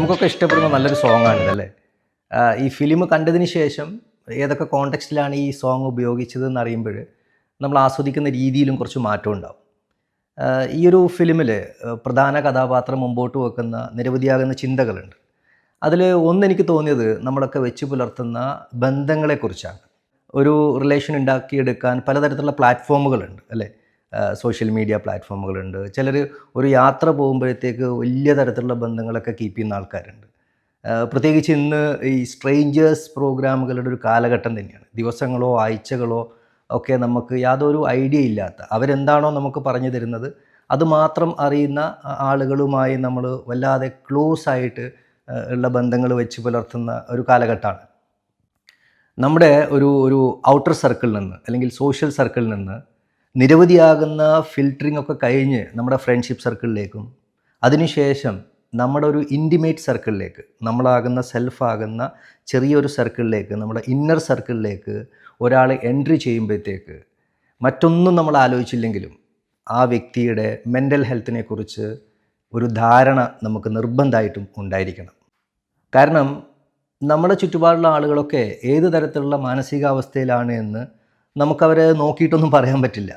നമുക്കൊക്കെ ഇഷ്ടപ്പെടുന്ന നല്ലൊരു സോങ്ങാണിതല്ലേ. ഈ ഫിലിം കണ്ടതിന് ശേഷം ഏതൊക്കെ കോണ്ടെക്സ്റ്റിലാണ് ഈ സോങ് ഉപയോഗിച്ചതെന്ന് അറിയുമ്പോൾ നമ്മൾ ആസ്വദിക്കുന്ന രീതിയിലും കുറച്ച് മാറ്റം ഉണ്ടാവും. ഈ ഒരു ഫിലിമിൽ പ്രധാന കഥാപാത്രം മുമ്പോട്ട് വെക്കുന്ന നിരവധിയാകുന്ന ചിന്തകളുണ്ട്. അതിൽ ഒന്നെനിക്ക് തോന്നിയത് നമ്മളൊക്കെ വെച്ച് പുലർത്തുന്ന ബന്ധങ്ങളെക്കുറിച്ചാണ്. ഒരു റിലേഷൻ ഉണ്ടാക്കിയെടുക്കാൻ പലതരത്തിലുള്ള പ്ലാറ്റ്ഫോമുകളുണ്ട് അല്ലേ. സോഷ്യൽ മീഡിയ പ്ലാറ്റ്ഫോമുകളുണ്ട്. ചിലർ ഒരു യാത്ര പോകുമ്പോഴത്തേക്ക് വലിയ തരത്തിലുള്ള ബന്ധങ്ങളൊക്കെ കീപ്പ് ചെയ്യുന്ന ആൾക്കാരുണ്ട്. പ്രത്യേകിച്ച് ഇന്ന് ഈ സ്ട്രേഞ്ചേഴ്സ് പ്രോഗ്രാമുകളുടെ ഒരു കാലഘട്ടം തന്നെയാണ്. ദിവസങ്ങളോ ആഴ്ചകളോ ഒക്കെ നമുക്ക് യാതൊരു ഐഡിയ ഇല്ലാത്ത, അവരെന്താണോ നമുക്ക് പറഞ്ഞു തരുന്നത് അതുമാത്രം അറിയുന്ന ആളുകളുമായി നമ്മൾ വല്ലാതെ ക്ലോസ് ആയിട്ട് ഉള്ള ബന്ധങ്ങൾ വെച്ച് പുലർത്തുന്ന ഒരു കാലഘട്ടമാണ്. നമ്മുടെ ഒരു ഔട്ടർ സർക്കിളിൽ നിന്ന് അല്ലെങ്കിൽ സോഷ്യൽ സർക്കിളിൽ നിന്ന് നിരവധിയാകുന്ന ഫിൽറ്ററിംഗ് ഒക്കെ കഴിഞ്ഞ് നമ്മുടെ ഫ്രണ്ട്ഷിപ്പ് സർക്കിളിലേക്കും അതിനുശേഷം നമ്മുടെ ഒരു ഇൻറ്റിമേറ്റ് സർക്കിളിലേക്ക്, നമ്മളാകുന്ന സെൽഫാകുന്ന ചെറിയൊരു സർക്കിളിലേക്ക്, നമ്മുടെ ഇന്നർ സർക്കിളിലേക്ക് ഒരാൾ എൻട്രി ചെയ്യുമ്പോഴത്തേക്ക് മറ്റൊന്നും നമ്മൾ ആലോചിച്ചില്ലെങ്കിലും ആ വ്യക്തിയുടെ മെൻ്റൽ ഹെൽത്തിനെ കുറിച്ച് ഒരു ധാരണ നമുക്ക് നിർബന്ധമായിട്ടും ഉണ്ടായിരിക്കണം. കാരണം നമ്മുടെ ചുറ്റുപാടുള്ള ആളുകളൊക്കെ ഏത് തരത്തിലുള്ള മാനസികാവസ്ഥയിലാണ് എന്ന് നമുക്കവരെ നോക്കിയിട്ടൊന്നും പറയാൻ പറ്റില്ല.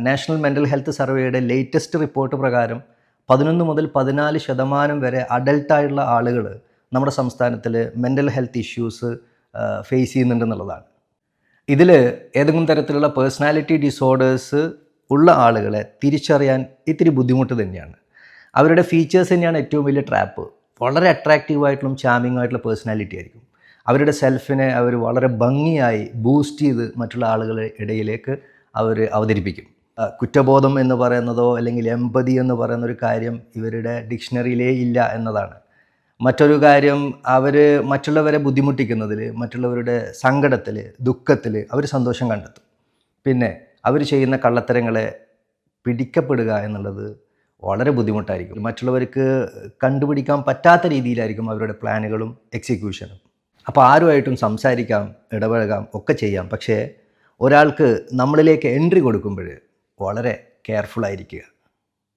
നാഷണൽ മെൻ്റൽ ഹെൽത്ത് സർവേയുടെ ലേറ്റസ്റ്റ് റിപ്പോർട്ട് പ്രകാരം 11 മുതൽ 14% വരെ അഡൽട്ടായിട്ടുള്ള ആളുകൾ നമ്മുടെ സംസ്ഥാനത്തിൽ മെൻ്റൽ ഹെൽത്ത് ഇഷ്യൂസ് ഫേസ് ചെയ്യുന്നുണ്ടെന്നുള്ളതാണ്. ഇതിൽ ഏതെങ്കിലും തരത്തിലുള്ള പേഴ്സണാലിറ്റി ഡിസോർഡേഴ്സ് ഉള്ള ആളുകളെ തിരിച്ചറിയാൻ ഇത്തിരി ബുദ്ധിമുട്ട് തന്നെയാണ്. അവരുടെ ഫീച്ചേഴ്സ് തന്നെയാണ് ഏറ്റവും വലിയ ട്രാപ്പ്. വളരെ അട്രാക്റ്റീവായിട്ടുള്ള ചാമിങ് ആയിട്ടുള്ള പേഴ്സണാലിറ്റി ആയിരിക്കും. അവരുടെ സെൽഫിനെ അവർ വളരെ ഭംഗിയായി ബൂസ്റ്റ് ചെയ്ത് മറ്റുള്ള ആളുകളുടെ ഇടയിലേക്ക് അവർ അവതരിപ്പിക്കും. കുറ്റബോധം എന്ന് പറയുന്നതോ അല്ലെങ്കിൽ എമ്പതി എന്ന് പറയുന്ന ഒരു കാര്യം ഇവരുടെ ഡിക്ഷണറിയിലേ ഇല്ല എന്നതാണ്. മറ്റൊരു കാര്യം, അവർ മറ്റുള്ളവരെ ബുദ്ധിമുട്ടിക്കുന്നതിൽ, മറ്റുള്ളവരുടെ സങ്കടത്തിൽ, ദുഃഖത്തിൽ അവർ സന്തോഷം കണ്ടെത്തും. പിന്നെ അവർ ചെയ്യുന്ന കള്ളത്തരങ്ങളെ പിടിക്കപ്പെടുക എന്നുള്ളത് വളരെ ബുദ്ധിമുട്ടായിരിക്കും. മറ്റുള്ളവർക്ക് കണ്ടുപിടിക്കാൻ പറ്റാത്ത രീതിയിലായിരിക്കും അവരുടെ പ്ലാനുകളും എക്സിക്യൂഷനും. അപ്പോൾ ആരുമായിട്ടും സംസാരിക്കാം, ഇടപഴകാം, ഒക്കെ ചെയ്യാം. പക്ഷേ ഒരാൾക്ക് നമ്മളിലേക്ക് എൻട്രി കൊടുക്കുമ്പോൾ വളരെ കെയർഫുള്ളായിരിക്കുക.